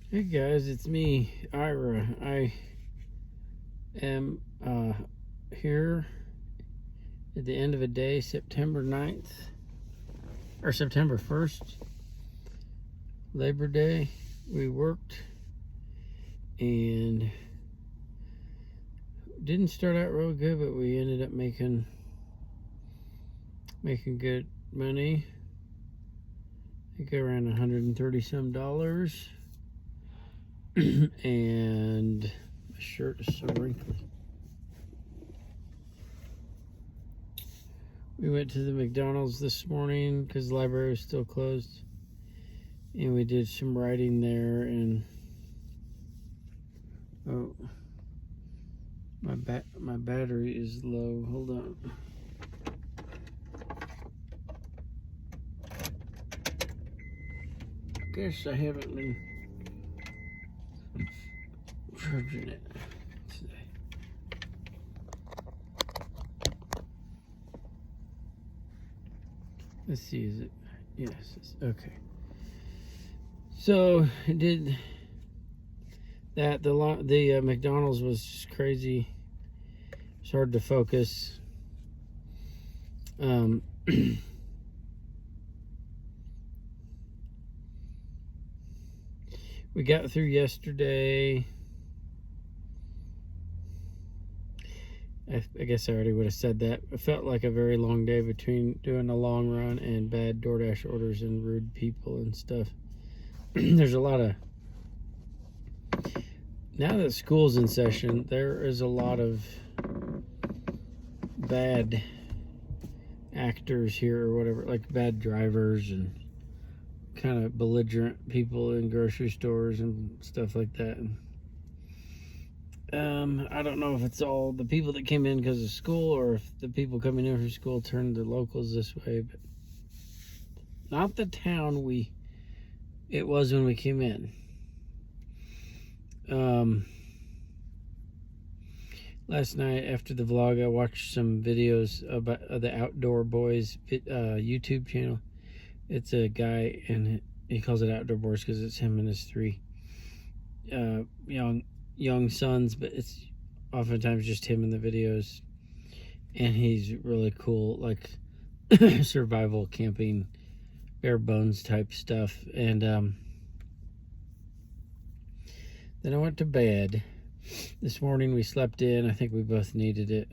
Hey guys, it's me, Ira. I am here at the end of a day, September 9th, or September 1st, Labor Day. We worked and didn't start out real good, but we ended up making good money. I think around 130 some dollars. And my shirt is so wrinkly. We went to the McDonald's this morning because the library was still closed, and we did some writing there. And oh, my battery is low. Hold on. Guess I haven't been charging it today. Let's see, is it? Yes, it's okay. So I did that. The McDonald's was just crazy. It's hard to focus. We got through yesterday. I guess I already would have said that. It felt like a very long day between doing a long run and bad DoorDash orders and rude people and stuff. There's a lot of... Now that school's in session, there is a lot of bad actors here or whatever, like bad drivers and kind of belligerent people in grocery stores and stuff like that. I don't know if it's all the people that came in because of school or if the people coming in from school turned the locals this way, but not the town it was when we came in. Last night after the vlog, I watched some videos about the Outdoor Boys YouTube channel. It's a guy, and he calls it Outdoor Boys because it's him and his three young sons, but it's oftentimes just him in the videos, and he's really cool, like survival camping, bare bones type stuff. And then I went to bed. This morning we slept in. I think we both needed it.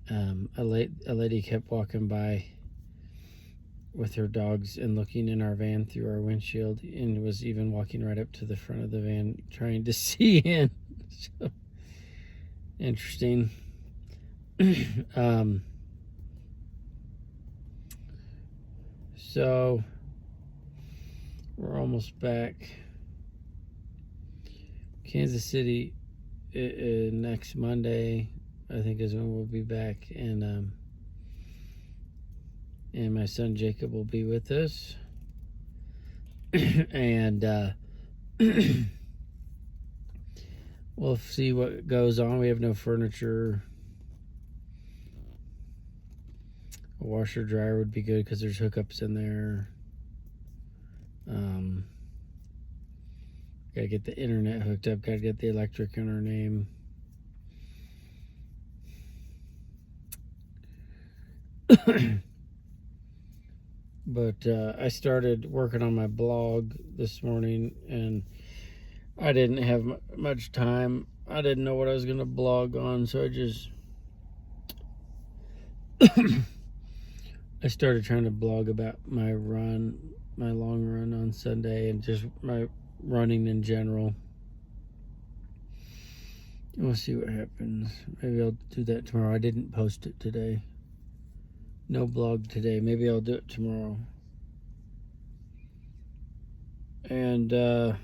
A lady kept walking by with her dogs and looking in our van through our windshield, and was even walking right up to the front of the van trying to see in. So interesting. So we're almost back. Kansas City next Monday, I think, is when we'll be back, and my son Jacob will be with us. And we'll see what goes on. We have no furniture. A washer dryer would be good because there's hookups in there. Gotta get the internet hooked up. Gotta get the electric in our name. But I started working on my blog this morning, and I didn't have much time. I didn't know what I was going to blog on, so I just I started trying to blog about my long run on Sunday, and just my running in general. We'll see what happens. Maybe I'll do that tomorrow. I didn't post it today. No blog today. Maybe I'll do it tomorrow. And I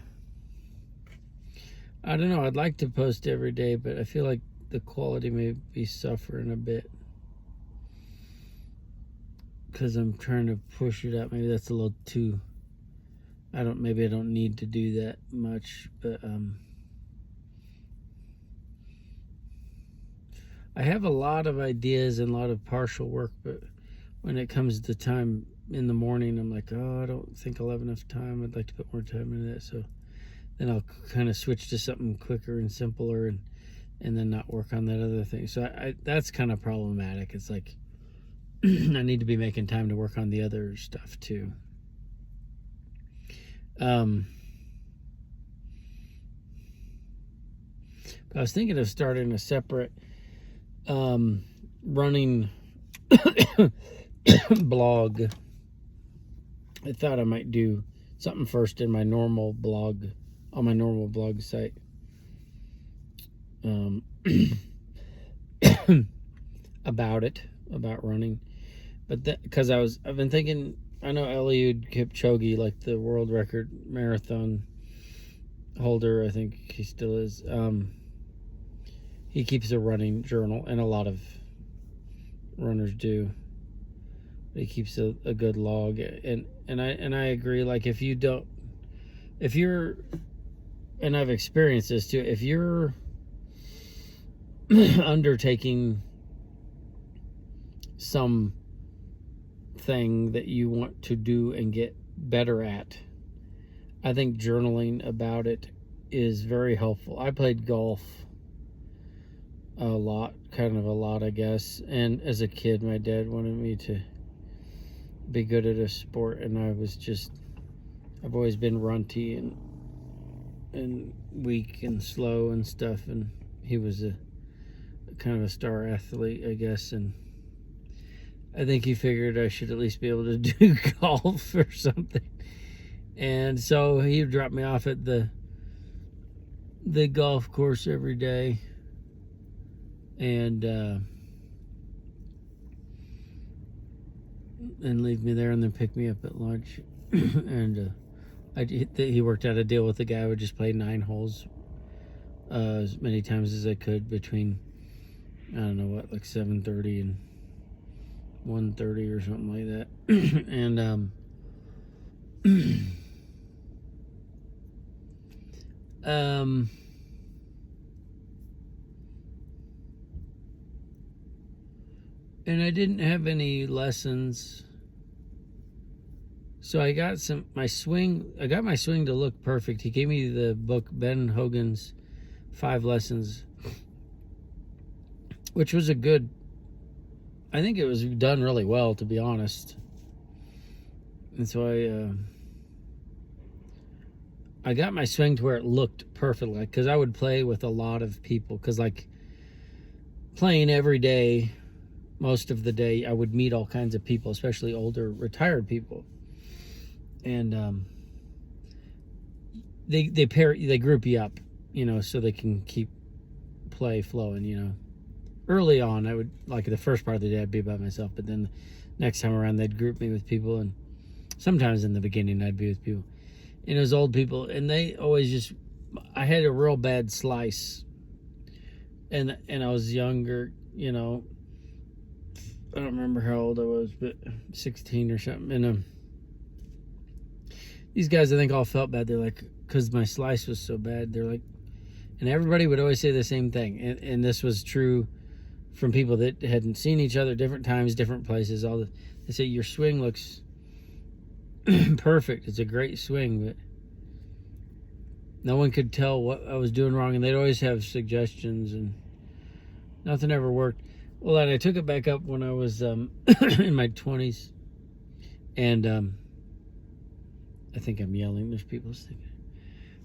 don't know. I'd like to post every day, but I feel like the quality may be suffering a bit because I'm trying to push it out. Maybe that's a little too... maybe I don't need to do that much, but I have a lot of ideas and a lot of partial work, but when it comes to time in the morning, I'm like, oh, I don't think I'll have enough time. I'd like to put more time into that. So then I'll kind of switch to something quicker and simpler, and then not work on that other thing. So that's kind of problematic. It's like I need to be making time to work on the other stuff too. But I was thinking of starting a separate running blog. I thought I might do something first in my normal blog, on my normal blog site. About running, but because I've been thinking, I know Eliud Kipchoge, like the world record marathon holder, I think he still is. He keeps a running journal, and a lot of runners do. He keeps a good log, and I agree. Like if you're, and I've experienced this too, if you're undertaking some thing that you want to do and get better at, I think journaling about it is very helpful. I played golf a lot, I guess, and as a kid my dad wanted me to be good at a sport, and I've always been runty and weak and slow and stuff, and he was a kind of a star athlete, I guess, and I think he figured I should at least be able to do golf or something. And so he would drop me off at the golf course every day, and leave me there, and then pick me up at lunch. And he worked out a deal with the guy. I would just play 9 holes as many times as I could between, I don't know what, like 7:30 and 1:30 or something like that. And and I didn't have any lessons, so I got my swing to look perfect. He gave me the book, Ben Hogan's 5 Lessons, which was I think it was done really well, to be honest. And so I got my swing to where it looked perfect, like, because I would play with a lot of people, because like playing every day, most of the day, I would meet all kinds of people, especially older retired people, and they group you up, so they can keep play flowing. Early on, I would, like, the first part of the day I'd be by myself, but then next time around they'd group me with people, and sometimes in the beginning I'd be with people, and it was old people, and they always I had a real bad slice, and I was younger, I don't remember how old I was, but 16 or something, and these guys, I think, all felt bad. They're like, because my slice was so bad, they're like, and everybody would always say the same thing, and this was true from people that hadn't seen each other, different times, different places. They say, your swing looks perfect. It's a great swing, but no one could tell what I was doing wrong, and they'd always have suggestions, and nothing ever worked. Well, then I took it back up when I was in my 20s, and I think I'm yelling. There's people thinking.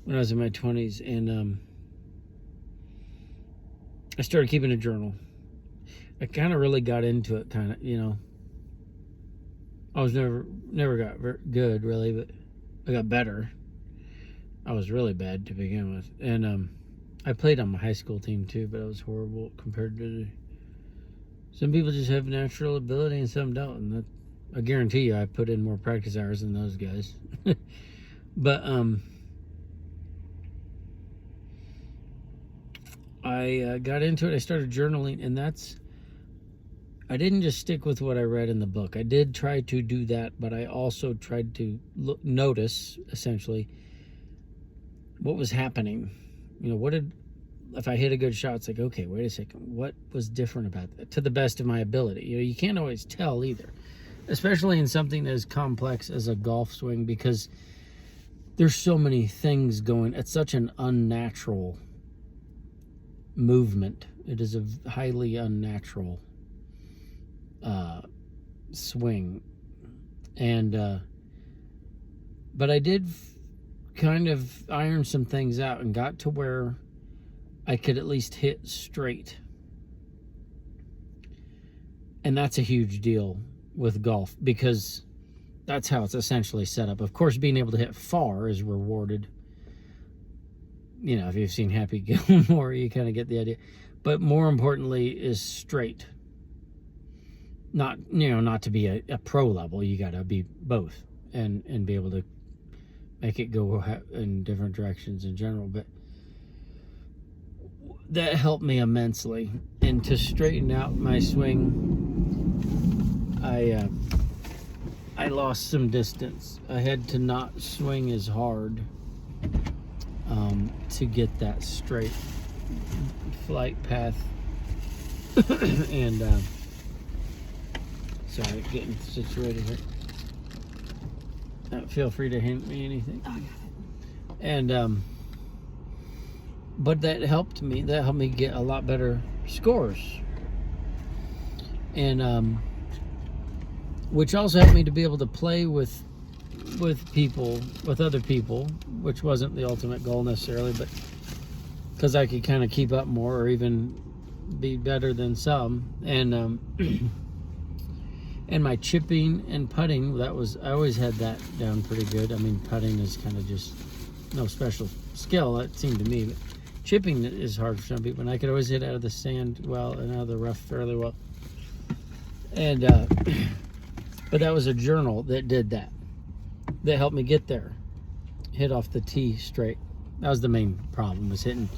When I was in my 20s, and I started keeping a journal. I kind of really got into it, I was never got very good, really, but I got better. I was really bad to begin with, and I played on my high school team too, but I was horrible compared to some people. Just have natural ability and some don't, and I guarantee you I put in more practice hours than those guys. But I got into it. I started journaling, and I didn't just stick with what I read in the book. I did try to do that, but I also tried to notice, essentially, what was happening. If I hit a good shot, it's like, okay, wait a second, what was different about that, to the best of my ability? You can't always tell either. especially in something as complex as a golf swing, because there's so many things going. It's such an unnatural movement. It is a highly unnatural swing. And but I did kind of iron some things out and got to where I could at least hit straight. And that's a huge deal with golf, because that's how it's essentially set up. Of course, being able to hit far is rewarded. You know, if you've seen Happy Gilmore, you kind of get the idea. But more importantly is straight. Not, you know, not to be a pro level, you got to be both and be able to make it go in different directions in general. But that helped me immensely. And to straighten out my swing, I lost some distance. I had to not swing as hard to get that straight flight path. And sorry, getting situated here. Feel free to hint me anything. Oh, And but that helped me. That helped me get a lot better scores. And which also helped me to be able to play with people, with other people, which wasn't the ultimate goal necessarily, but because I could kind of keep up more or even be better than some. And and my chipping and putting, I always had that down pretty good. I mean, putting is kind of just no special skill, it seemed to me, but chipping is hard for some people, and I could always hit out of the sand well and out of the rough fairly well. And but that was a journal that did that helped me get there, hit off the tee straight. That was the main problem, was hitting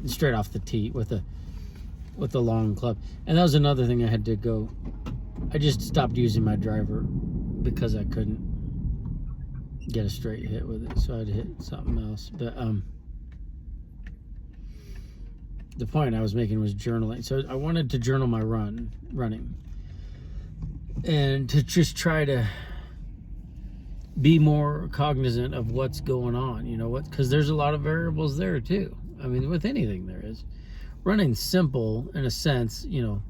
straight off the tee with a long club. And that was another thing I had to go. I just stopped using my driver because I couldn't get a straight hit with it, so I'd hit something else. But the point I was making was journaling. So I wanted to journal my running, and to just try to be more cognizant of what's going on, you know, because there's a lot of variables there too. I mean, with anything there is. Running's simple in a sense, you know,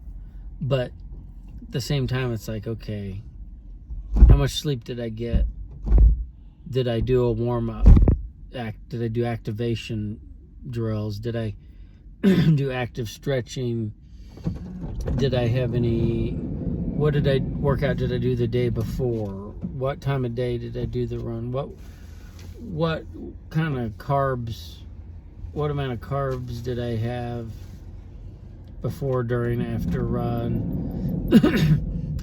but at the same time, it's like, okay, how much sleep did I get? Did I do a warm-up? Did I do activation drills? Did I do active stretching? Did I have what did I workout did I do the day before? What time of day did I do the run? What kind of carbs, what amount of carbs did I have before, during, after run?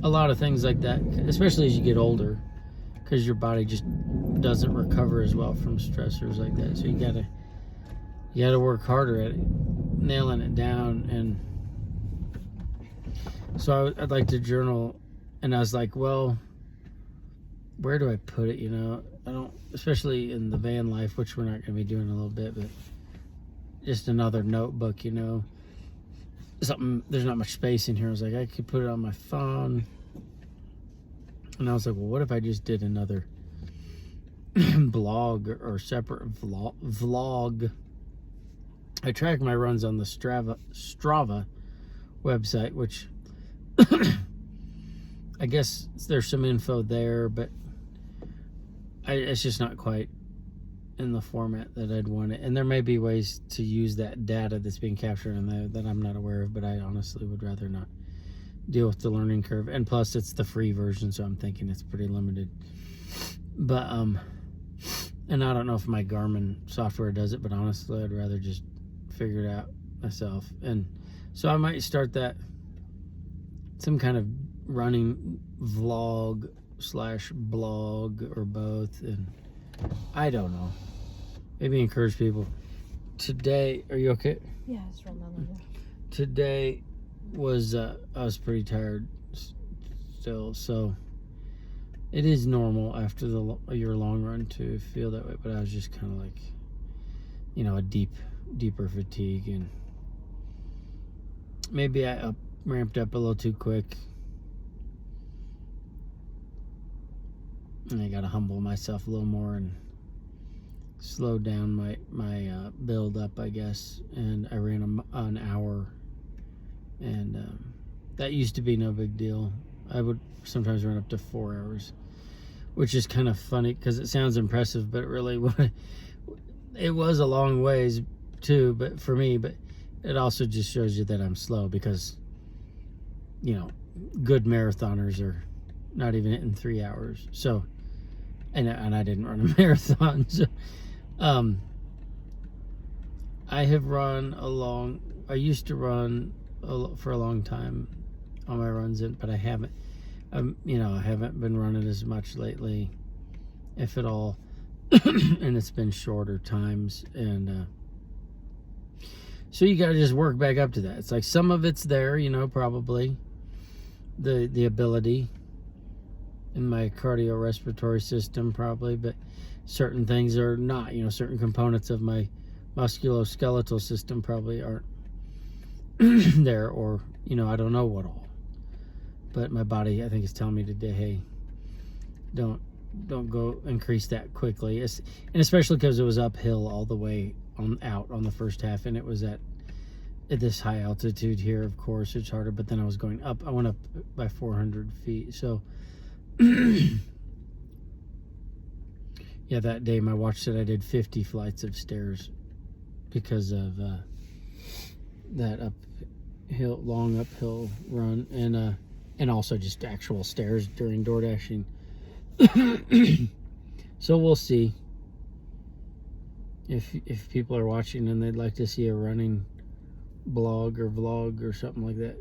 A lot of things like that, especially as you get older, because your body just doesn't recover as well from stressors like that. So you gotta work harder at it, nailing it down. And so I'd like to journal, and I was like, well, where do I put it? You know, I don't, especially in the van life, which we're not going to be doing in a little bit, but just another notebook, you know, something, there's not much space in here. I was like, I could put it on my phone. And I was like, well, what if I just did another blog or separate vlog? I track my runs on the Strava website, which I guess there's some info there, but it's just not quite in the format that I'd want it. And there may be ways to use that data that's being captured in there that I'm not aware of, but I honestly would rather not deal with the learning curve. And plus, it's the free version, so I'm thinking it's pretty limited. But and I don't know if my Garmin software does it, but honestly, I'd rather just figure it out myself. And so I might start that, some kind of running vlog / blog or both, and I don't know, maybe encourage people. Today, are you okay? Yeah, it's remember. Today was I was pretty tired still, so it is normal after your long run to feel that way, but I was just kind of like, you know, a deeper fatigue, and maybe I ramped up a little too quick. And I got to humble myself a little more and slow down my build up, I guess. And I ran an hour, and that used to be no big deal. I would sometimes run up to 4 hours, which is kind of funny because it sounds impressive, but really it was a long ways too, but for me, but it also just shows you that I'm slow because, you know, good marathoners are not even hitting 3 hours. So, and I didn't run a marathon. So, I have run I used to run for a long time on my runs in, but I haven't, you know, I haven't been running as much lately, if at all. And it's been shorter times, and so you got to just work back up to that. It's like some of it's there, you know, probably the ability in my cardiorespiratory system, probably, but certain things are not, you know, certain components of my musculoskeletal system probably aren't there, or, you know, I don't know what all. But my body, I think, is telling me today, hey, don't go increase that quickly. And especially because it was uphill all the way out on the first half, and it was at this high altitude here, of course, it's harder. But then I was going up. I went up by 400 feet. So, yeah, that day my watch said I did 50 flights of stairs because of that long uphill run, and also just actual stairs during door dashing. So we'll see if people are watching and they'd like to see a running blog or vlog or something like that.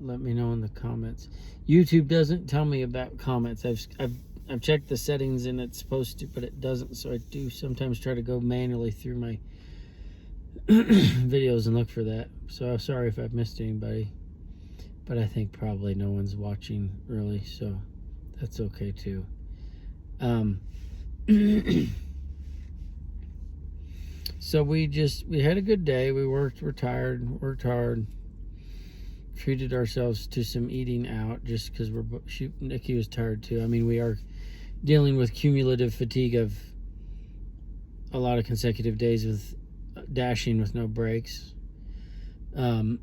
Let me know in the comments. YouTube doesn't tell me about comments. I've checked the settings and it's supposed to, but it doesn't. So I do sometimes try to go manually through my videos and look for that. So sorry if I've missed anybody, but I think probably no one's watching really, so that's okay too. So we had a good day. We worked hard, treated ourselves to some eating out just because Nikki was tired too. I mean, we are dealing with cumulative fatigue of a lot of consecutive days with dashing with no breaks. And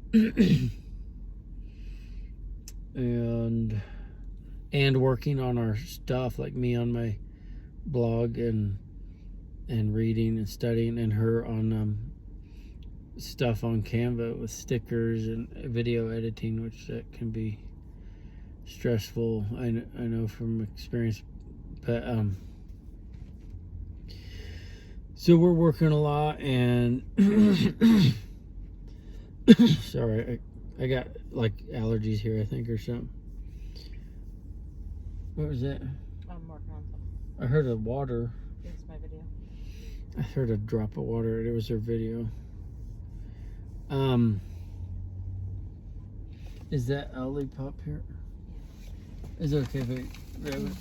working on our stuff, like me on my blog and reading and studying, and her on stuff on Canva with stickers and video editing, which that can be stressful. I know from experience, but so we're working a lot, and sorry, I got like allergies here, I think, or something. What was that? I'm working on something. I heard a water. It's my video. I heard a drop of water. It was her video. Is that Olipop here? Is it okay if I grab it?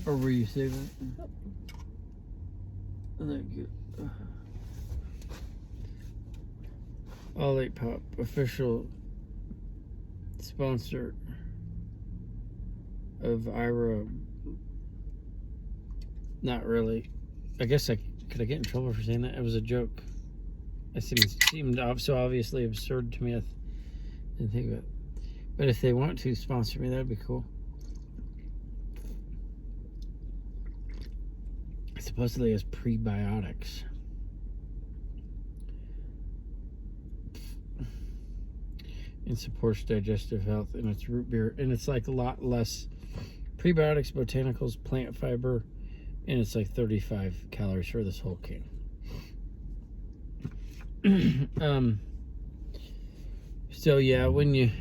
Or were you saving it? Thank you. Olipop, official sponsor of Ira. Not really. I guess could I get in trouble for saying that? It was a joke. It seemed so obviously absurd to me. I didn't think of it. But if they want to sponsor me, that'd be cool. It supposedly has prebiotics. And supports digestive health, and it's root beer, and it's like a lot less prebiotics, botanicals, plant fiber, and it's like 35 calories for this whole can. So yeah, we're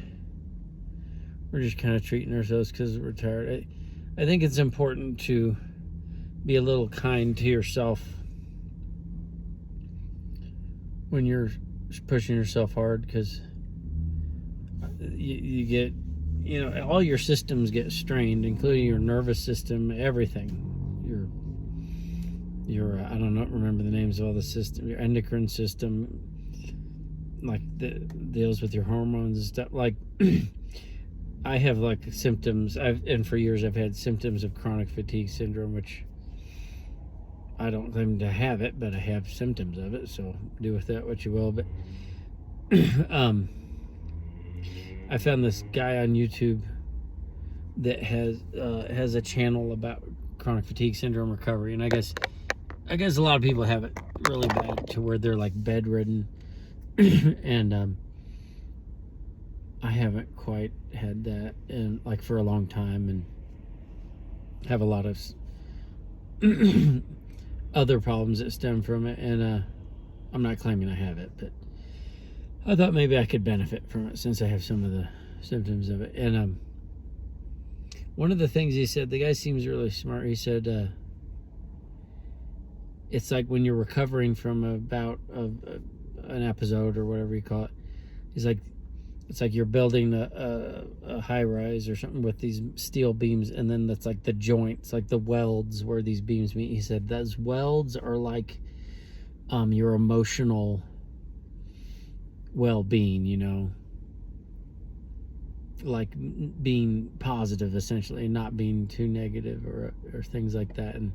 just kind of treating ourselves because we're tired. I think it's important to be a little kind to yourself when you're pushing yourself hard, because you get, all your systems get strained, including your nervous system, everything. Your I don't remember the names of all the system. Your endocrine system, like, deals with your hormones and stuff. Like, I have like symptoms. And for years I've had symptoms of chronic fatigue syndrome, which I don't claim to have it, but I have symptoms of it. So do with that what you will. But I found this guy on YouTube that has a channel about chronic fatigue syndrome recovery, and I guess a lot of people have it really bad to where they're like bedridden, and I haven't quite had that in like for a long time, and have a lot of other problems that stem from it, and I'm not claiming I have it, but I thought maybe I could benefit from it since I have some of the symptoms of it. And one of the things he said, the guy seems really smart. He said it's like when you're recovering from a bout of an episode or whatever you call it. He's like, it's like you're building a high rise or something with these steel beams, and then that's like the joints, like the welds where these beams meet. He said those welds are like your emotional well-being, you know, like being positive essentially, and not being too negative or things like that. And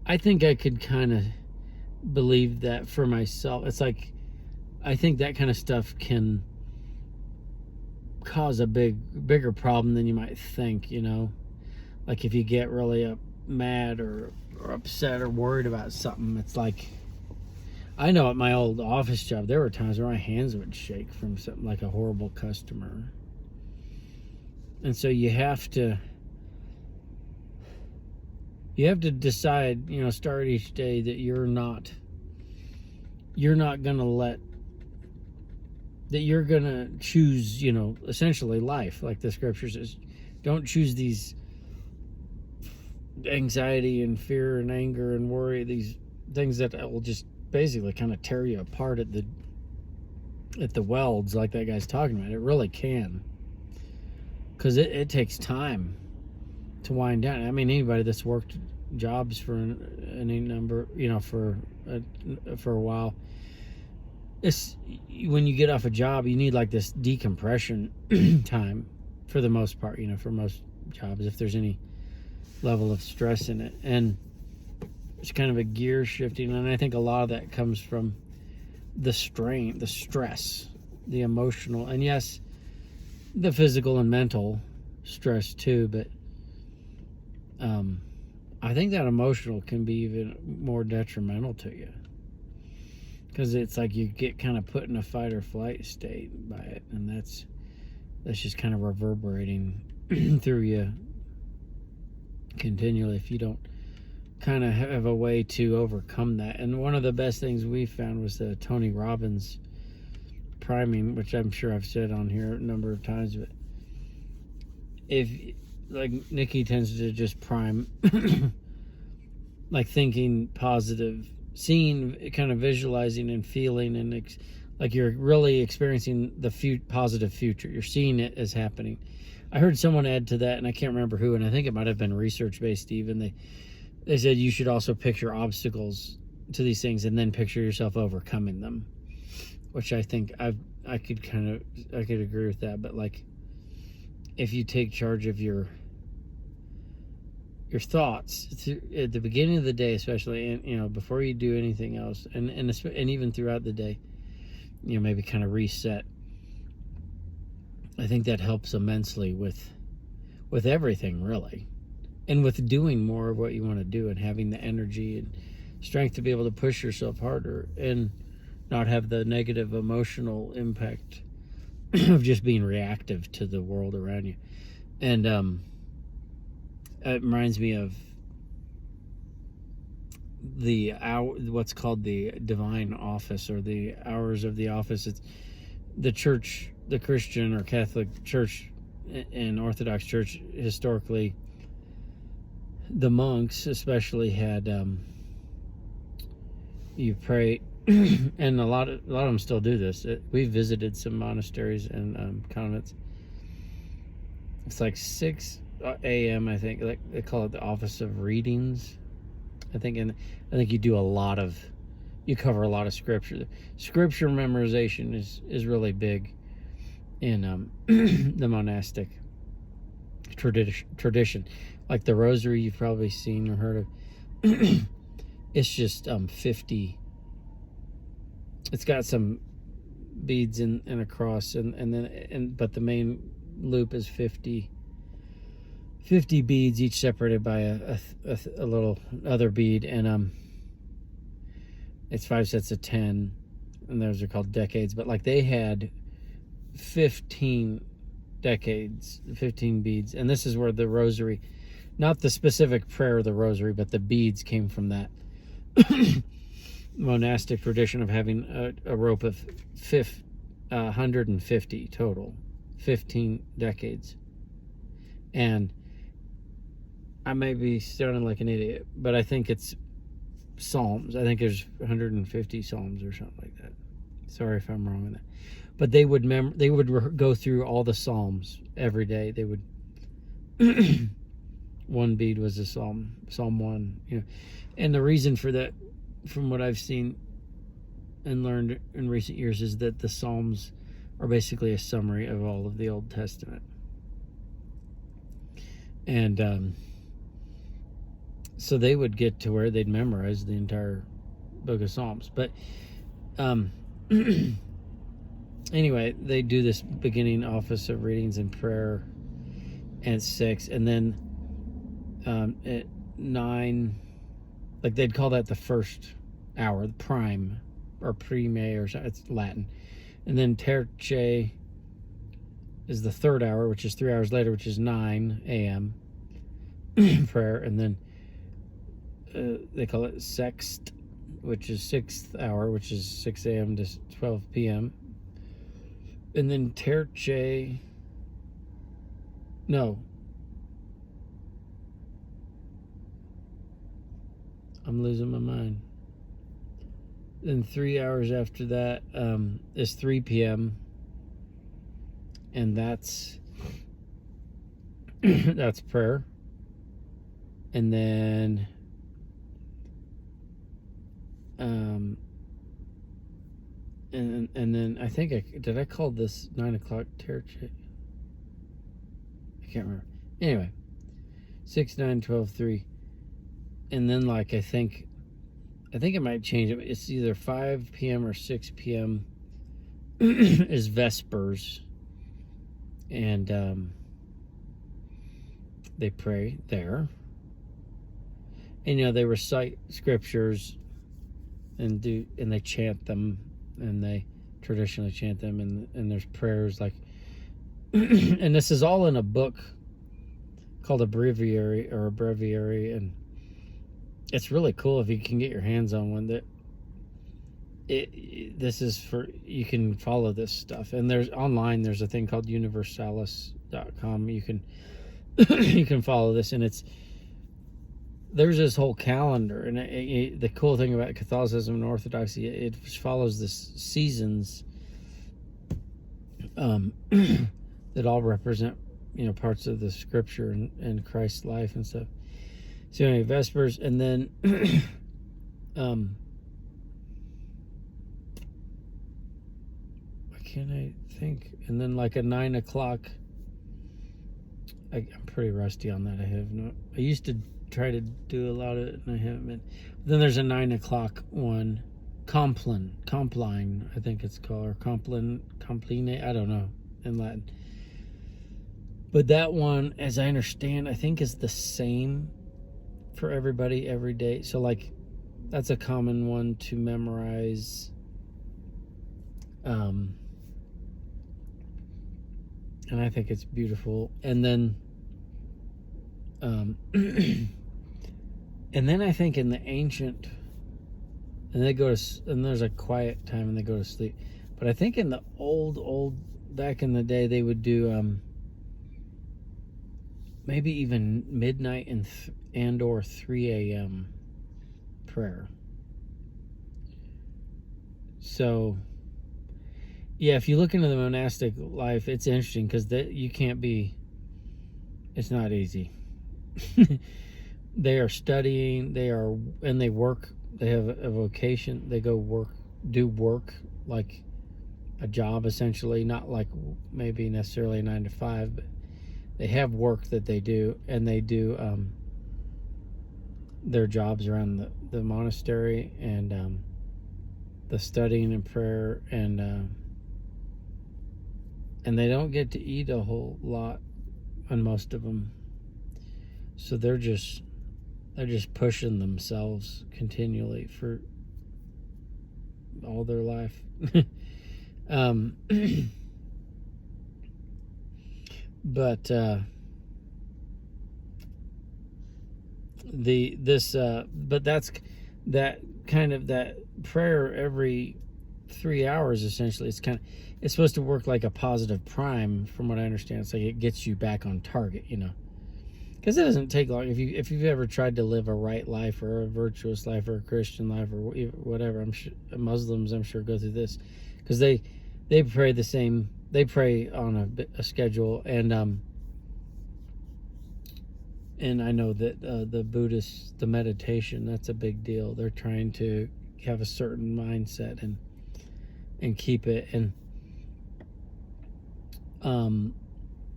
I think I could kind of believe that for myself. It's like I think that kind of stuff can cause a bigger problem than you might think, you know. Like if you get really mad or upset or worried about something, it's like, I know at my old office job, there were times where my hands would shake from something like a horrible customer. And so you have to decide, you know, start each day that you're not going to let, that you're going to choose, you know, essentially life, like the scripture says. Don't choose these anxiety and fear and anger and worry, these things that will just basically kind of tear you apart at the welds, like that guy's talking about. It really can, because it takes time to wind down. I mean, anybody that's worked jobs for any number, you know, for a while, it's when you get off a job, you need like this decompression time for the most part, you know, for most jobs, if there's any level of stress in it. And it's kind of a gear shifting, and I think a lot of that comes from the strain, the stress, the emotional, and yes, the physical and mental stress too. But I think that emotional can be even more detrimental to you, because it's like you get kind of put in a fight or flight state by it, and that's just kind of reverberating through you continually if you don't kind of have a way to overcome that. And one of the best things we found was the Tony Robbins priming, which I'm sure I've said on here a number of times, but if like Nikki tends to just prime like thinking positive, seeing, kind of visualizing and feeling, and like you're really experiencing the positive future. You're seeing it as happening. I heard someone add to that, and I can't remember who, and I think it might have been research-based even. They said you should also picture obstacles to these things and then picture yourself overcoming them, which I think I could agree with that. But like, if you take charge of your thoughts at the beginning of the day, especially, and you know, before you do anything else, and even throughout the day, you know, maybe kind of reset. I think that helps immensely with everything, really. And with doing more of what you want to do, and having the energy and strength to be able to push yourself harder and not have the negative emotional impact of just being reactive to the world around you. And it reminds me of what's called the divine office, or the hours of the office. It's the church, the Christian or Catholic church and Orthodox church historically. The monks especially had you pray, and a lot of them still do this. We visited some monasteries and convents. It's like 6 a.m. I think, like they call it the office of readings, I think. And I think you cover a lot of scripture. Scripture memorization is really big, in the monastic tradition. Like the rosary, you've probably seen or heard of. It's just 50. It's got some beads and a cross, but the main loop is 50 beads, each separated by a little other bead, and it's 5 sets of 10, and those are called decades. But like they had 15 decades, 15 beads, and this is where the rosary, not the specific prayer of the rosary, but the beads came from that monastic tradition of having a rope of 150 total, 15 decades. And I may be sounding like an idiot, but I think it's Psalms. I think there's 150 Psalms or something like that. Sorry if I'm wrong on that. But they would go through all the Psalms every day. They would one bead was a Psalm 1, you know. And the reason for that, from what I've seen and learned in recent years, is that the Psalms are basically a summary of all of the Old Testament. And so they would get to where they'd memorize the entire book of Psalms. But anyway, they do this beginning office of readings and prayer at 6, and then at 9, like they'd call that the first hour, the prime, or prime, or something. It's Latin. And then terce is the third hour, which is 3 hours later, which is 9 a.m. prayer. And then they call it sext, which is 6th hour, which is 6 a.m. to 12 p.m. And then terce, no, I'm losing my mind. Then 3 hours after that is 3 p.m. and that's that's prayer. And then and then I think I call this 9 o'clock terce? I can't remember. Anyway, 6, 9, 12, 3. And then like I think it might change. It's either 5 p.m. or 6 p.m. is Vespers. And they pray there. And they recite scriptures and they chant them, and they traditionally chant them, and there's prayers like and this is all in a book called a breviary, and it's really cool if you can get your hands on one. This is for, you can follow this stuff, and there's a thing called universalis.com. You can you can follow this, and there's this whole calendar, and the cool thing about Catholicism and Orthodoxy, it follows this seasons that all represent parts of the scripture and Christ's life and stuff. So anyway, Vespers, and then what can I think? And then like a 9 o'clock. I'm pretty rusty on that. I used to try to do a lot of it, and I haven't been. Then there's a 9 o'clock one, Compline, I think it's called, or Compline, I don't know in Latin. But that one, as I understand, I think is the same for everybody every day. So like that's a common one to memorize. And I think it's beautiful. And then and then I think in the ancient, and there's a quiet time and they go to sleep. But I think in the old back in the day, they would do maybe even midnight and or 3 a.m. prayer. So yeah, if you look into the monastic life, it's interesting because it's not easy. They are studying, they work, they have a vocation, they go do work like a job essentially, not like maybe necessarily a 9 to 5, but they have work that they do, and they do their jobs around the monastery, and the studying and prayer, and they don't get to eat a whole lot on most of them, so they're just pushing themselves continually for all their life. But but that's that kind of that prayer every 3 hours essentially. It's supposed to work like a positive prime, from what I understand. It's like it gets you back on target, because it doesn't take long. If you've ever tried to live a right life or a virtuous life or a Christian life or whatever, I'm sure Muslims go through this, because they pray the same. They pray on a schedule, and I know that the Buddhists, the meditation, that's a big deal. They're trying to have a certain mindset and keep it, and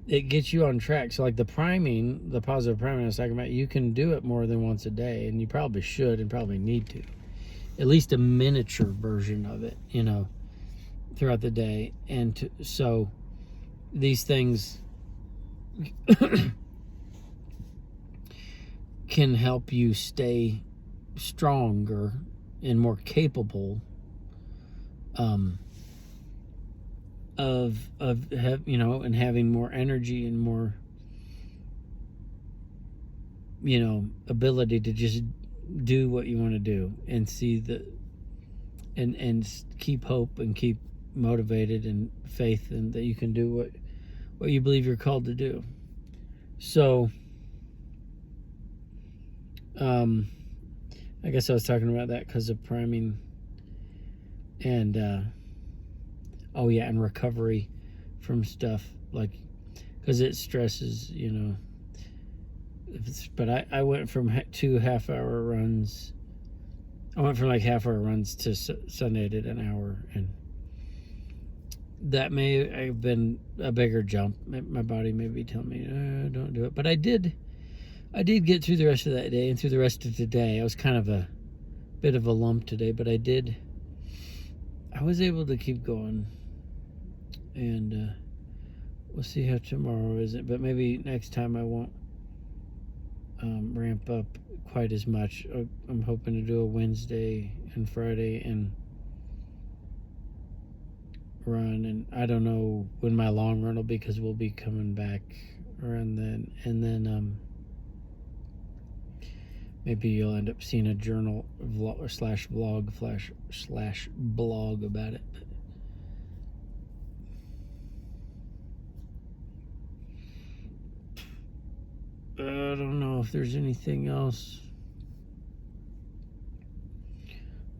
it gets you on track. So like the priming, the positive priming I was talking about, you can do it more than once a day, and you probably should and probably need to. At least a miniature version of it, throughout the day. And so these things can help you stay stronger and more capable and having more energy and more ability to just do what you want to do, and see and keep hope and keep motivated and faith, and that you can do what you believe you're called to do. So I guess I was talking about that because of priming, and and recovery from stuff, like, because it stresses, but I went from 2 half-hour runs. I went from like half-hour runs to Sunday I did an hour, and that may have been a bigger jump. My body may be telling me, don't do it, but I did get through the rest of that day and through the rest of today. I was kind of a bit of a lump today, but I was able to keep going, and we'll see how tomorrow is. But maybe next time I won't ramp up quite as much. I'm hoping to do a Wednesday and Friday and run, and I don't know when my long run will be, because we'll be coming back around then, and then maybe you'll end up seeing a journal /vlog /blog about it. I don't know if there's anything else,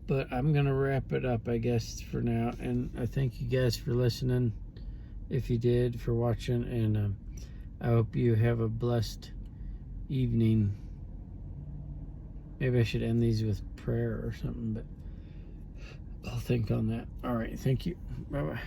but I'm gonna wrap it up, I guess, for now. And I thank you guys for listening, if you did, for watching, and I hope you have a blessed evening. Maybe I should end these with prayer or something, but I'll think on that. All right, thank you. Bye-bye.